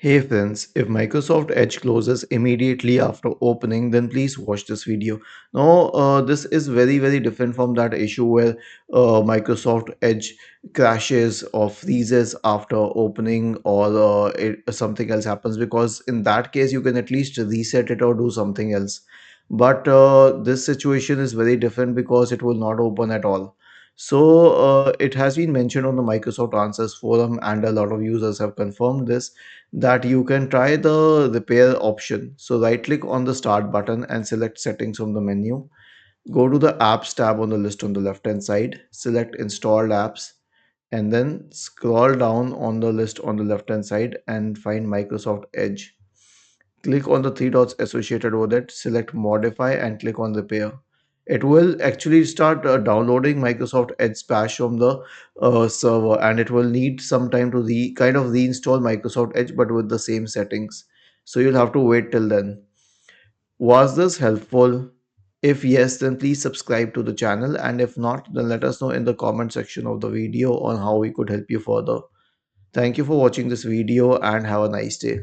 Hey friends, if Microsoft Edge closes immediately after opening, then please watch this video. Now, this is very different from that issue where Microsoft Edge crashes or freezes after opening or something else happens, because in that case you can at least reset it or do something else. But this situation is very different because it will not open at all. So it has been mentioned on the Microsoft Answers forum, and a lot of users have confirmed this, that you can try the repair option. So right click on the start button and select settings from the menu. Go to the apps tab on the list on the left hand side, select installed apps, and then scroll down on the list on the left hand side and find Microsoft Edge. Click on the three dots associated with it, select modify and click on repair. It will actually start downloading Microsoft Edge patch from the server, and it will need some time to kind of reinstall Microsoft Edge but with the same settings. So you'll have to wait till then. Was this helpful? If yes, then please subscribe to the channel, and if not, then let us know in the comment section of the video on how we could help you further. Thank you for watching this video and have a nice day.